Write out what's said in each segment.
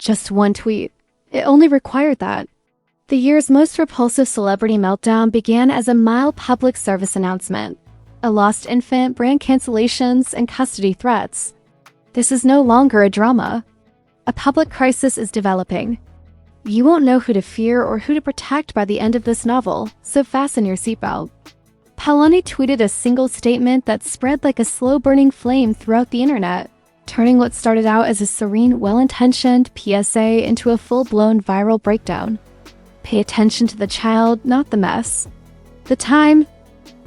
Just one tweet. It only required that. The year's most repulsive celebrity meltdown began as a mild public service announcement. A lost infant, brand cancellations, and custody threats. This is no longer a drama. A public crisis is developing. You won't know who to fear or who to protect by the end of this novel, so fasten your seatbelt. Kehlani tweeted a single statement that spread like a slow-burning flame throughout the internet, turning what started out as a serene, well-intentioned PSA into a full-blown viral breakdown. Pay attention to the child, not the mess. The time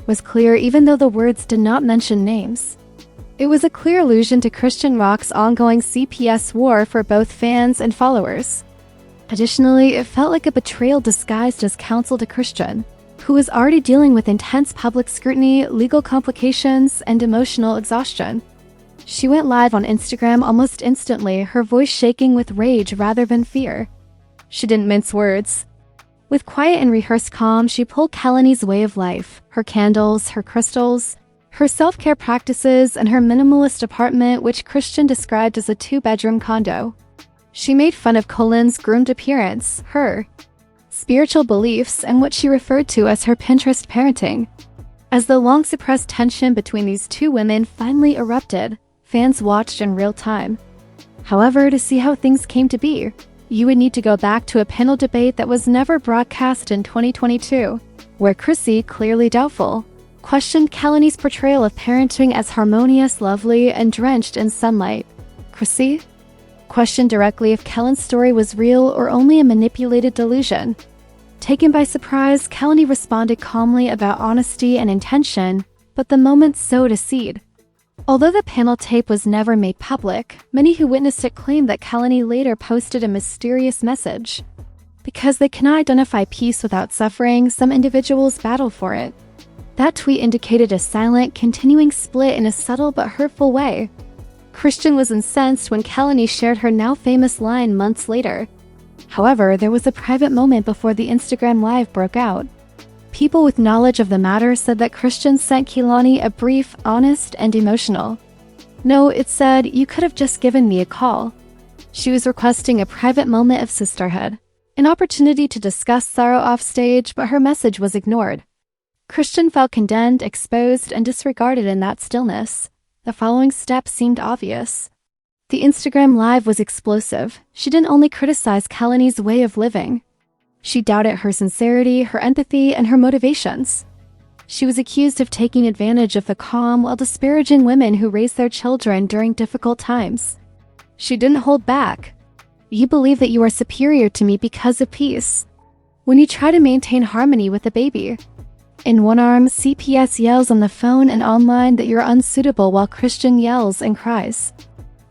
was clear even though the words did not mention names. It was a clear allusion to Christian rock's ongoing CPS war for both fans and followers. Additionally, it felt like a betrayal disguised as counsel to Christian, who was already dealing with intense public scrutiny, legal complications, and emotional exhaustion. She went live on Instagram almost instantly, her voice shaking with rage rather than fear. She didn't mince words. With quiet and rehearsed calm, she pulled Kehlani's way of life, her candles, her crystals, her self-care practices, and her minimalist apartment, which Christian described as a 2-bedroom condo. She made fun of Colin's groomed appearance, her spiritual beliefs, and what she referred to as her Pinterest parenting. As the long-suppressed tension between these two women finally erupted, fans watched in real time. However, to see how things came to be, you would need to go back to a panel debate that was never broadcast in 2022, where Chrissy, clearly doubtful, questioned Kehlani's portrayal of parenting as harmonious, lovely, and drenched in sunlight. Chrissy questioned directly if Kellen's story was real or only a manipulated delusion. Taken by surprise, Kehlani responded calmly about honesty and intention, but the moment sowed a seed. Although the panel tape was never made public, many who witnessed it claimed that Kehlani later posted a mysterious message. Because they cannot identify peace without suffering, some individuals battle for it. That tweet indicated a silent, continuing split in a subtle but hurtful way. Christian was incensed when Kehlani shared her now-famous line months later. However, there was a private moment before the Instagram Live broke out. People with knowledge of the matter said that Christian sent Kehlani a brief, honest, and emotional. No, it said, "You could have just given me a call." She was requesting a private moment of sisterhood, an opportunity to discuss sorrow offstage, but her message was ignored. Christian felt condemned, exposed, and disregarded in that stillness. The following steps seemed obvious. The Instagram Live was explosive. She didn't only criticize Kehlani's way of living. She doubted her sincerity, her empathy, and her motivations. She was accused of taking advantage of the calm while disparaging women who raise their children during difficult times. She didn't hold back. "You believe that you are superior to me because of peace, when you try to maintain harmony with a baby." In one arm, CPS yells on the phone and online that you're unsuitable while Christian yells and cries.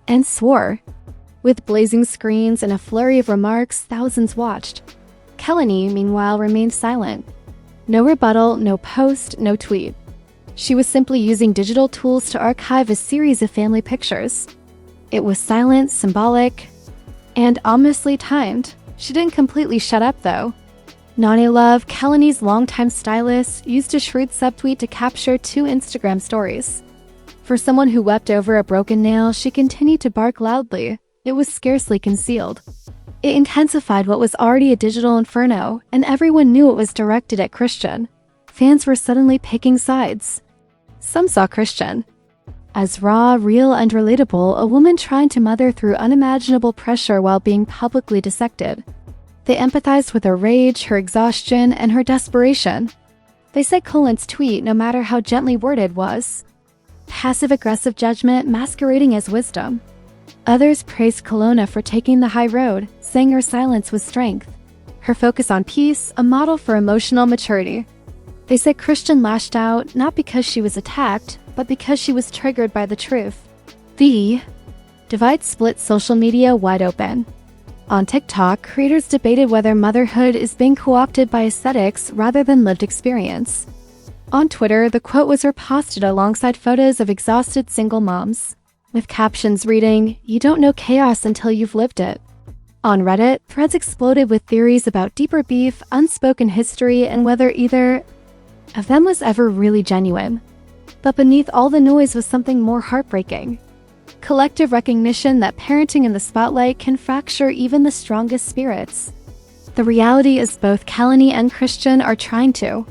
And swore. With blazing screens and a flurry of remarks, thousands watched. Kehlani, meanwhile, remained silent. No rebuttal, no post, no tweet. She was simply using digital tools to archive a series of family pictures. It was silent, symbolic, and ominously timed. She didn't completely shut up, though. Nani Love, Kehlani's longtime stylist, used a shrewd subtweet to capture 2 Instagram stories. For someone who wept over a broken nail, she continued to bark loudly. It was scarcely concealed. It intensified what was already a digital inferno, and everyone knew it was directed at Christian. Fans were suddenly picking sides. Some saw Christian as raw, real, and relatable, a woman trying to mother through unimaginable pressure while being publicly dissected. They empathized with her rage, her exhaustion, and her desperation. They said Colin's tweet, no matter how gently worded, was passive-aggressive judgment masquerading as wisdom. Others praised Kelowna for taking the high road, saying her silence was strength, her focus on peace, a model for emotional maturity. They said Christian lashed out, not because she was attacked, but because she was triggered by the truth. The divide split social media wide open. On TikTok, creators debated whether motherhood is being co-opted by aesthetics rather than lived experience. On Twitter, the quote was reposted alongside photos of exhausted single moms, with captions reading, "You don't know chaos until you've lived it." On Reddit, threads exploded with theories about deeper beef, unspoken history, and whether either of them was ever really genuine. But beneath all the noise was something more heartbreaking. collective recognition that parenting in the spotlight can fracture even the strongest spirits. The reality is both Kehlani and Chrisean are trying to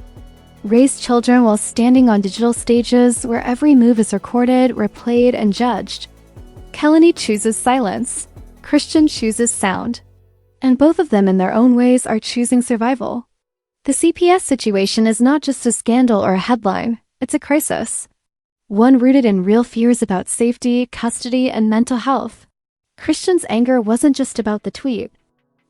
raise children while standing on digital stages where every move is recorded, replayed, and judged. Kehlani chooses silence. Chrisean chooses sound. And both of them in their own ways are choosing survival. The CPS situation is not just a scandal or a headline, it's a crisis. One rooted in real fears about safety, custody, and mental health. Chrisean's anger wasn't just about the tweet.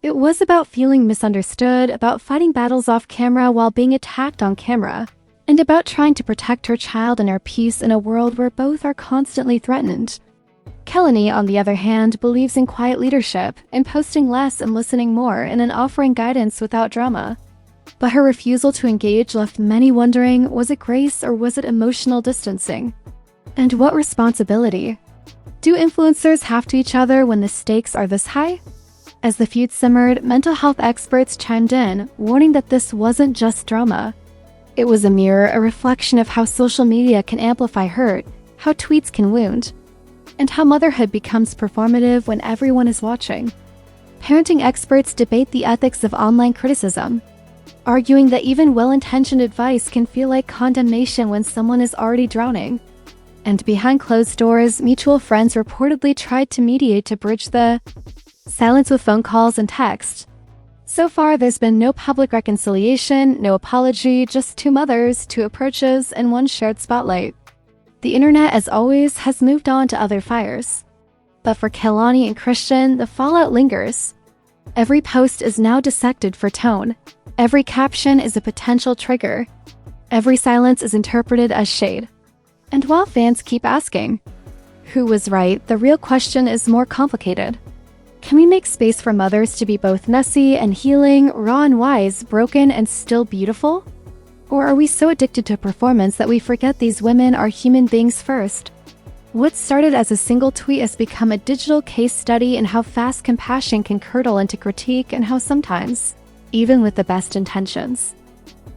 It was about feeling misunderstood, about fighting battles off camera while being attacked on camera, and about trying to protect her child and her peace in a world where both are constantly threatened. Kehlani, on the other hand, believes in quiet leadership, in posting less and listening more, and in offering guidance without drama. But her refusal to engage left many wondering, was it grace or was it emotional distancing? And what responsibility? Do influencers have to each other when the stakes are this high? As the feud simmered, mental health experts chimed in, warning that this wasn't just drama. It was a mirror, a reflection of how social media can amplify hurt, how tweets can wound, and how motherhood becomes performative when everyone is watching. Parenting experts debate the ethics of online criticism, arguing that even well-intentioned advice can feel like condemnation when someone is already drowning. And behind closed doors, mutual friends reportedly tried to mediate to bridge the silence with phone calls and text. So far, there's been no public reconciliation, no apology, just two mothers, two approaches, and one shared spotlight. The internet, as always, has moved on to other fires. But for Kehlani and Chrisean, the fallout lingers. Every post is now dissected for tone. Every caption is a potential trigger. Every silence is interpreted as shade. And while fans keep asking, who was right, the real question is more complicated. Can we make space for mothers to be both messy and healing, raw and wise, broken and still beautiful? Or are we so addicted to performance that we forget these women are human beings first? What started as a single tweet has become a digital case study in how fast compassion can curdle into critique and how sometimes, even with the best intentions,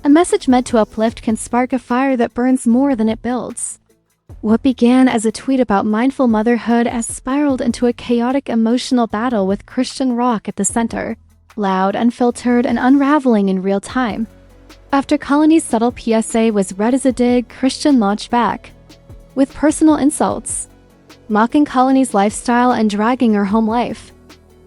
a message meant to uplift can spark a fire that burns more than it builds. What began as a tweet about mindful motherhood has spiraled into a chaotic emotional battle with Chrisean Rock at the center, loud, unfiltered, and unraveling in real time. After Kehlani's subtle PSA was read as a dig, Chrisean launched back with personal insults, mocking Kehlani's lifestyle and dragging her home life.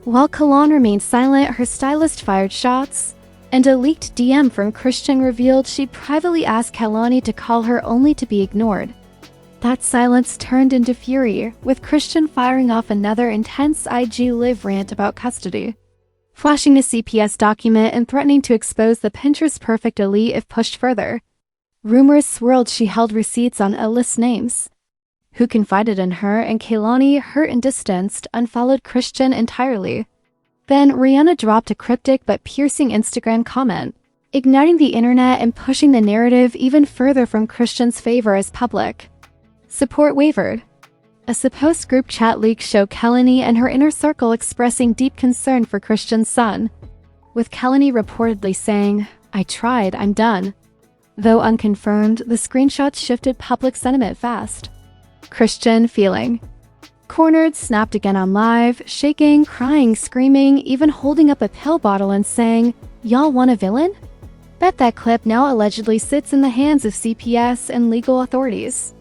While Kehlani remained silent, her stylist fired shots, and a leaked DM from Chrisean revealed she privately asked Kehlani to call her only to be ignored. That silence turned into fury, with Chrisean firing off another intense IG Live rant about custody, flashing a CPS document and threatening to expose the Pinterest-perfect elite if pushed further. Rumors swirled she held receipts on A-list names, who confided in her, and Kehlani, hurt and distanced, unfollowed Chrisean entirely. Then Rihanna dropped a cryptic but piercing Instagram comment, igniting the internet and pushing the narrative even further from Chrisean's favor as public. Support wavered. A supposed group chat leak showed Kehlani and her inner circle expressing deep concern for Chrisean's son, with Kehlani reportedly saying, "I tried, I'm done." Though unconfirmed, the screenshots shifted public sentiment fast. Chrisean, feeling cornered, snapped again on live, shaking, crying, screaming, even holding up a pill bottle and saying, "Y'all want a villain?" Bet that clip now allegedly sits in the hands of CPS and legal authorities.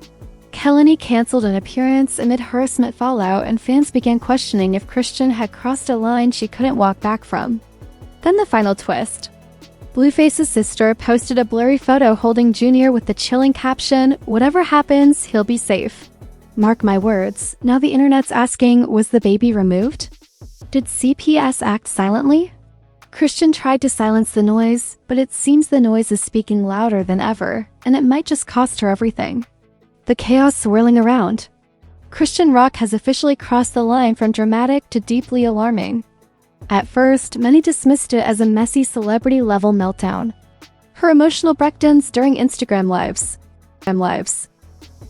Kehlani canceled an appearance amid harassment fallout, and fans began questioning if Chrisean had crossed a line she couldn't walk back from. Then the final twist. Blueface's sister posted a blurry photo holding Junior with the chilling caption, "Whatever happens, he'll be safe." Mark my words, now the internet's asking, was the baby removed? Did CPS act silently? Chrisean tried to silence the noise, but it seems the noise is speaking louder than ever, and it might just cost her everything. The chaos swirling around. Chrisean Rock has officially crossed the line from dramatic to deeply alarming. At first, many dismissed it as a messy celebrity-level meltdown. Her emotional breakdowns during Instagram lives.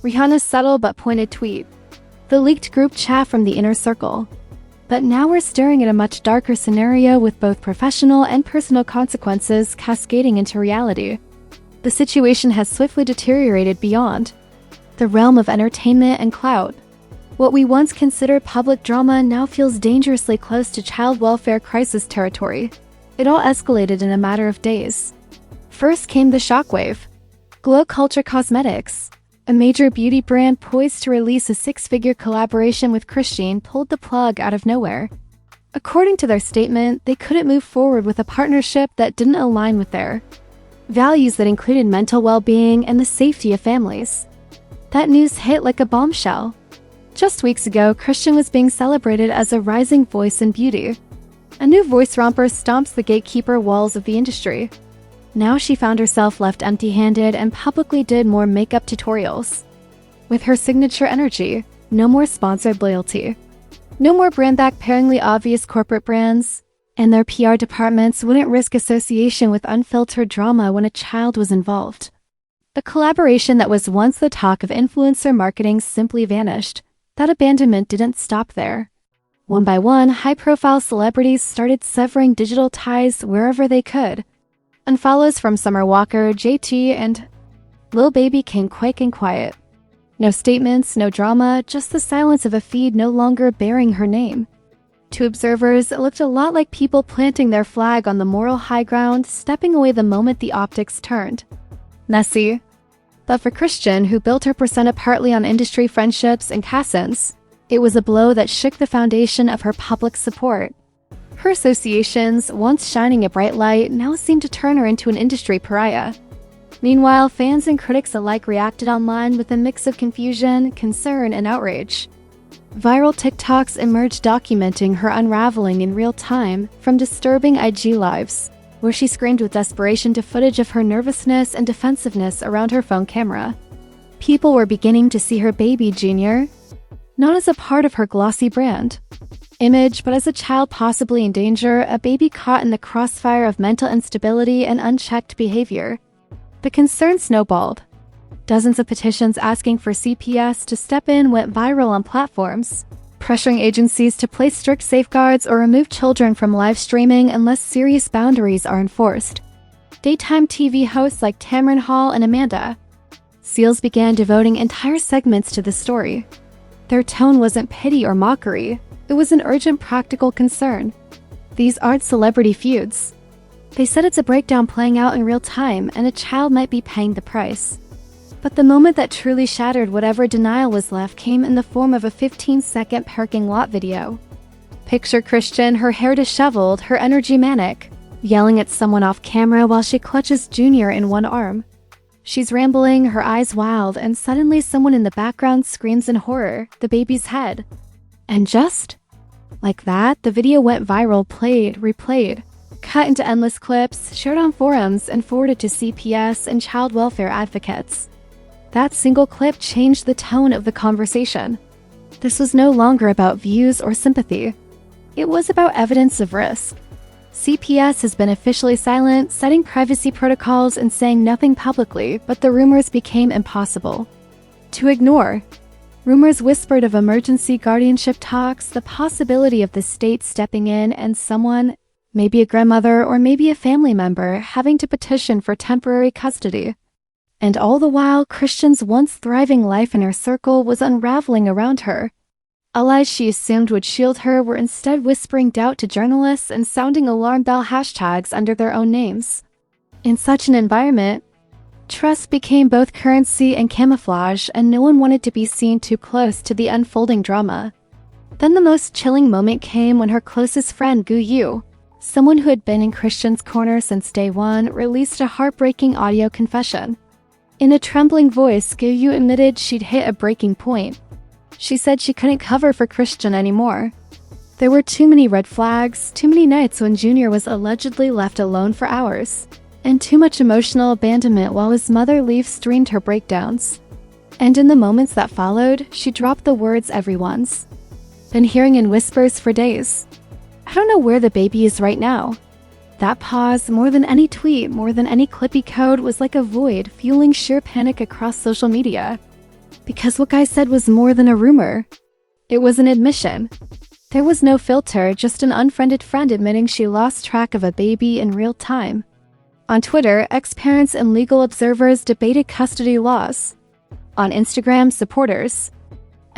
Rihanna's subtle but pointed tweet. The leaked group chat from the inner circle. But now we're staring at a much darker scenario with both professional and personal consequences cascading into reality. The situation has swiftly deteriorated beyond the realm of entertainment and clout. What we once considered public drama now feels dangerously close to child welfare crisis territory. It all escalated in a matter of days. First came the shockwave. Glow Culture Cosmetics, a major beauty brand poised to release a six-figure collaboration with Chrisean, pulled the plug out of nowhere. According to their statement, they couldn't move forward with a partnership that didn't align with their values that included mental well-being and the safety of families. That news hit like a bombshell. Just weeks ago, Chrisean was being celebrated as a rising voice in beauty. A new voice romper stomps the gatekeeper walls of the industry. Now she found herself left empty-handed and publicly did more makeup tutorials. With her signature energy, no more sponsored loyalty. No more brand-backparingly obvious corporate brands, and their PR departments wouldn't risk association with unfiltered drama when a child was involved. The collaboration that was once the talk of influencer marketing simply vanished. That abandonment didn't stop there. One by one, high-profile celebrities started severing digital ties wherever they could. Unfollows from Summer Walker, JT, and Lil Baby came quick and quiet. No statements, no drama, just the silence of a feed no longer bearing her name. To observers, it looked a lot like people planting their flag on the moral high ground, stepping away the moment the optics turned. Messy. But for Chrisean, who built her persona partly on industry friendships and cassins, it was a blow that shook the foundation of her public support. Her associations, once shining a bright light, now seemed to turn her into an industry pariah. Meanwhile, fans and critics alike reacted online with a mix of confusion, concern, and outrage. Viral TikToks emerged documenting her unraveling in real time, from disturbing IG lives, where she screamed with desperation, to footage of her nervousness and defensiveness around her phone camera. People were beginning to see her baby Junior not as a part of her glossy brand image, but as a child possibly in danger, a baby caught in the crossfire of mental instability and unchecked behavior. The concern snowballed. Dozens of petitions asking for CPS to step in went viral on platforms, pressuring agencies to place strict safeguards or remove children from live streaming unless serious boundaries are enforced. Daytime TV hosts like Tamron Hall and Amanda Seales began devoting entire segments to the story. Their tone wasn't pity or mockery, it was an urgent practical concern. These aren't celebrity feuds. They said it's a breakdown playing out in real time, and a child might be paying the price. But the moment that truly shattered whatever denial was left came in the form of a 15-second parking lot video. Picture Chrisean, her hair disheveled, her energy manic, yelling at someone off camera while she clutches Junior in one arm. She's rambling, her eyes wild, and suddenly someone in the background screams in horror, the baby's head. And just like that, the video went viral, played, replayed, cut into endless clips, shared on forums, and forwarded to CPS and child welfare advocates. That single clip changed the tone of the conversation. This was no longer about views or sympathy. It was about evidence of risk. CPS has been officially silent, setting privacy protocols and saying nothing publicly, but the rumors became impossible to ignore. Rumors whispered of emergency guardianship talks, the possibility of the state stepping in, and someone, maybe a grandmother or maybe a family member, having to petition for temporary custody. And all the while, Chrisean's once thriving life in her circle was unraveling around her. Allies she assumed would shield her were instead whispering doubt to journalists and sounding alarm bell hashtags under their own names. In such an environment, trust became both currency and camouflage, and no one wanted to be seen too close to the unfolding drama. Then the most chilling moment came when her closest friend Gu Yu, someone who had been in Chrisean's corner since day one, released a heartbreaking audio confession. In a trembling voice, Gu Yu admitted she'd hit a breaking point. She said she couldn't cover for Chrisean anymore. There were too many red flags, too many nights when Junior was allegedly left alone for hours, and too much emotional abandonment while his mother Leaf streamed her breakdowns. And in the moments that followed, she dropped the words everyone's been hearing in whispers for days. I don't know where the baby is right now. That pause, more than any tweet, more than any clippy code, was like a void, fueling sheer panic across social media. Because what Guy said was more than a rumor. It was an admission. There was no filter, just an unfriended friend admitting she lost track of a baby in real time. On Twitter, ex-parents and legal observers debated custody laws. On Instagram, supporters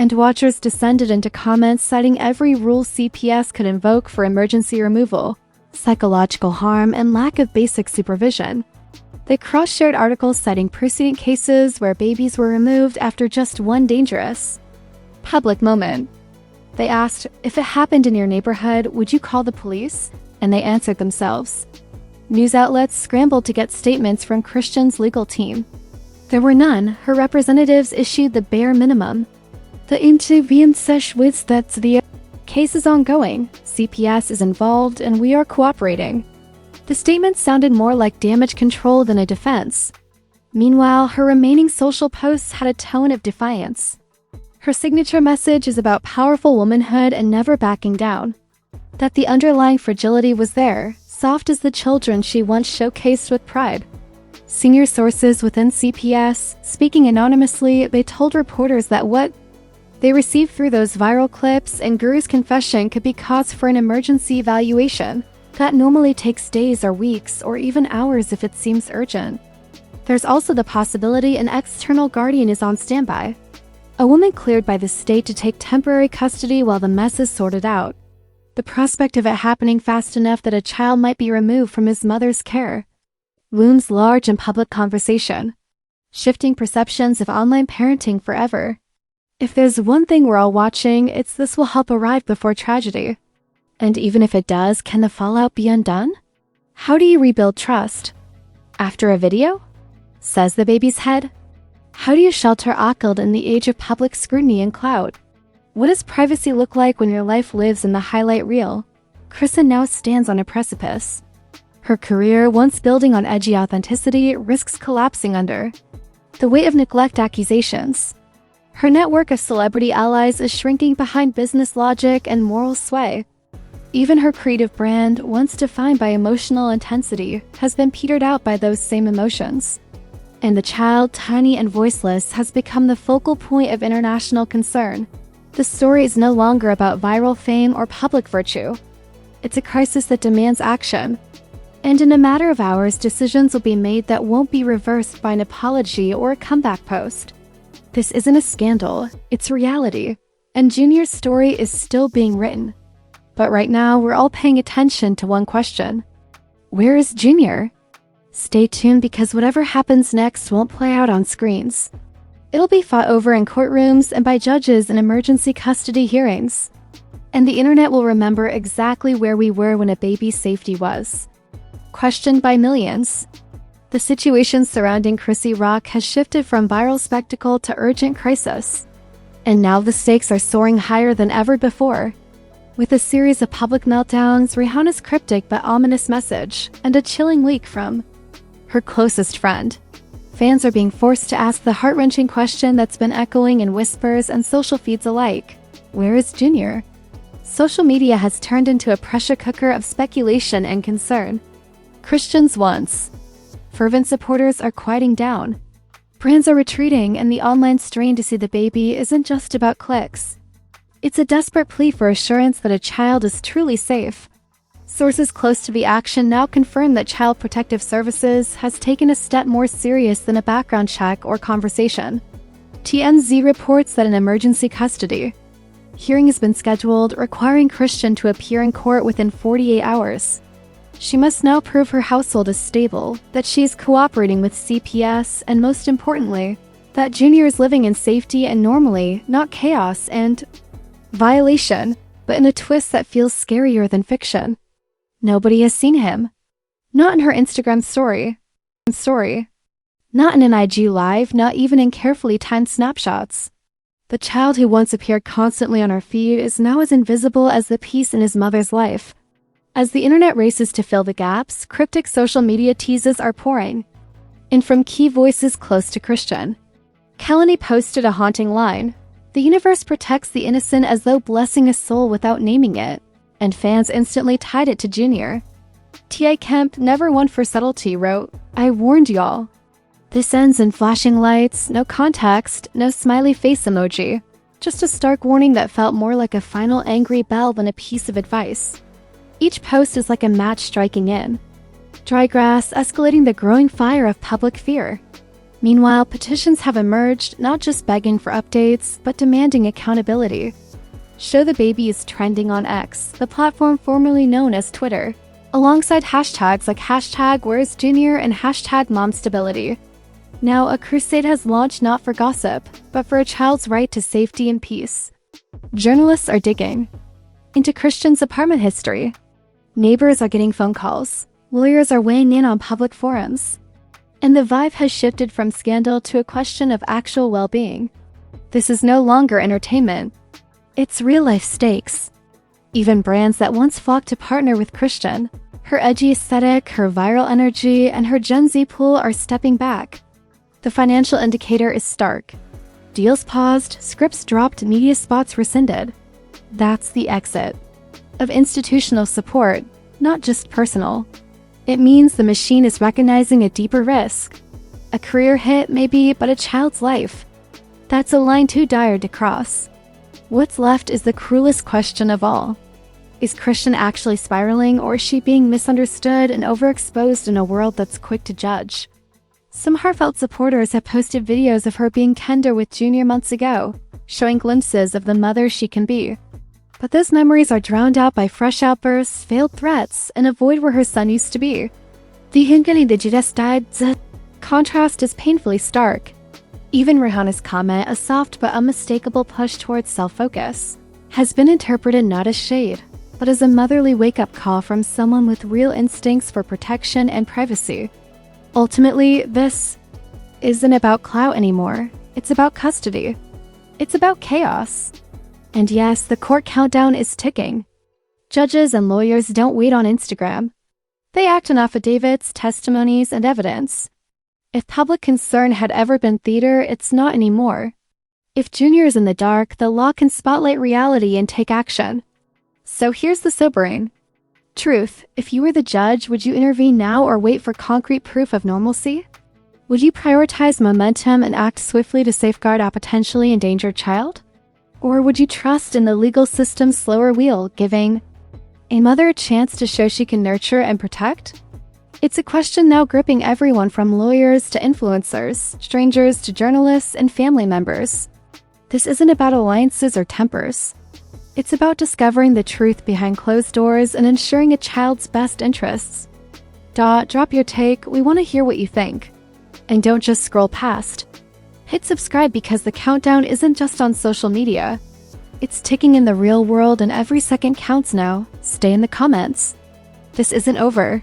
and watchers descended into comments citing every rule CPS could invoke for emergency removal, psychological harm, and lack of basic supervision. They cross-shared articles citing precedent cases where babies were removed after just one dangerous public moment. They asked, if it happened in your neighborhood, would you call the police? And they answered themselves. News outlets scrambled to get statements from Chrisean's legal team. There were none. Her representatives issued the bare minimum. The intervene says with that the case is ongoing, CPS is involved, and we are cooperating. The statement sounded more like damage control than a defense. Meanwhile, her remaining social posts had a tone of defiance. Her signature message is about powerful womanhood and never backing down. That the underlying fragility was there, soft as the children she once showcased with pride. Senior sources within CPS, speaking anonymously, they told reporters that what they received through those viral clips and Guru's confession could be cause for an emergency evaluation that normally takes days or weeks or even hours if it seems urgent. There's also the possibility an external guardian is on standby. A woman cleared by the state to take temporary custody while the mess is sorted out. The prospect of it happening fast enough that a child might be removed from his mother's care looms large in public conversation, shifting perceptions of online parenting forever. If there's one thing we're all watching, it's this will help arrive before tragedy. And even if it does, can the fallout be undone? How do you rebuild trust? After a video? Says the baby's head. How do you shelter Akil in the age of public scrutiny and clout? What does privacy look like when your life lives in the highlight reel? Chrisean now stands on a precipice. Her career, once building on edgy authenticity, risks collapsing under the weight of neglect accusations. Her network of celebrity allies is shrinking behind business logic and moral sway. Even her creative brand, once defined by emotional intensity, has been petered out by those same emotions. And the child, tiny and voiceless, has become the focal point of international concern. The story is no longer about viral fame or public virtue. It's a crisis that demands action. And in a matter of hours, decisions will be made that won't be reversed by an apology or a comeback post. This isn't a scandal, it's reality. And Junior's story is still being written. But right now, we're all paying attention to one question. Where is Junior? Stay tuned because whatever happens next won't play out on screens. It'll be fought over in courtrooms and by judges in emergency custody hearings. And the internet will remember exactly where we were when a baby's safety was questioned by millions. The situation surrounding Chrissy Rock has shifted from viral spectacle to urgent crisis. And now the stakes are soaring higher than ever before. With a series of public meltdowns, Rihanna's cryptic but ominous message, and a chilling leak from her closest friend, fans are being forced to ask the heart-wrenching question that's been echoing in whispers and social feeds alike. Where is Junior? Social media has turned into a pressure cooker of speculation and concern. Chrisean's once fervent supporters are quieting down. Brands are retreating, and the online strain to see the baby isn't just about clicks. It's a desperate plea for assurance that a child is truly safe. Sources close to the action now confirm that Child Protective Services has taken a step more serious than a background check or conversation. TMZ reports that an emergency custody hearing has been scheduled, requiring Chrisean to appear in court within 48 hours. She must now prove her household is stable, that she is cooperating with CPS, and most importantly, that Junior is living in safety and normally, not chaos and violation, but in a twist that feels scarier than fiction. Nobody has seen him. Not in her Instagram story. Not in an IG live, not even in carefully timed snapshots. The child who once appeared constantly on our feed is now as invisible as the piece in his mother's life. As the internet races to fill the gaps, cryptic social media teases are pouring in from key voices close to Chrisean. Kehlani posted a haunting line. The universe protects the innocent as though blessing a soul without naming it, and fans instantly tied it to Junior. T.I. Kemp, never one for subtlety, wrote, "I warned y'all." This ends in flashing lights, no context, no smiley face emoji. Just a stark warning that felt more like a final angry bell than a piece of advice. Each post is like a match striking in. Dry grass escalating the growing fire of public fear. Meanwhile, petitions have emerged, not just begging for updates, but demanding accountability. Show the Baby is trending on X, the platform formerly known as Twitter, alongside hashtags like #Where'sJunior and #MomStability. Now, a crusade has launched not for gossip, but for a child's right to safety and peace. Journalists are digging into Christian's apartment history. Neighbors are getting phone calls. Lawyers are weighing in on public forums. And the vibe has shifted from scandal to a question of actual well-being. This is no longer entertainment. It's real-life stakes. Even brands that once flocked to partner with Christian, her edgy aesthetic, her viral energy, and her Gen Z pool are stepping back. The financial indicator is stark. Deals paused, scripts dropped, media spots rescinded. That's the exit of institutional support, not just personal. It means the machine is recognizing a deeper risk. A career hit, maybe, but a child's life. That's a line too dire to cross. What's left is the cruelest question of all. Is Christian actually spiraling, or is she being misunderstood and overexposed in a world that's quick to judge? Some heartfelt supporters have posted videos of her being tender with Junior months ago, showing glimpses of the mother she can be. But those memories are drowned out by fresh outbursts, veiled threats, and a void where her son used to be. The contrast is painfully stark. Even Rihanna's comment, a soft but unmistakable push towards self-focus, has been interpreted not as shade, but as a motherly wake-up call from someone with real instincts for protection and privacy. Ultimately, this isn't about clout anymore. It's about custody. It's about chaos. And yes, the court countdown is ticking. Judges and lawyers don't wait on Instagram. They act on affidavits, testimonies, and evidence. If public concern had ever been theater, it's not anymore. If Junior is in the dark, the law can spotlight reality and take action. So here's the sobering truth. If you were the judge, would you intervene now or wait for concrete proof of normalcy? Would you prioritize momentum and act swiftly to safeguard a potentially endangered child? Or would you trust in the legal system's slower wheel, giving a mother a chance to show she can nurture and protect? It's a question now gripping everyone from lawyers to influencers, strangers to journalists and family members. This isn't about alliances or tempers. It's about discovering the truth behind closed doors and ensuring a child's best interests. Drop your take, we want to hear what you think. And don't just scroll past. Hit subscribe because the countdown isn't just on social media. It's ticking in the real world and every second counts now. Stay in the comments. This isn't over.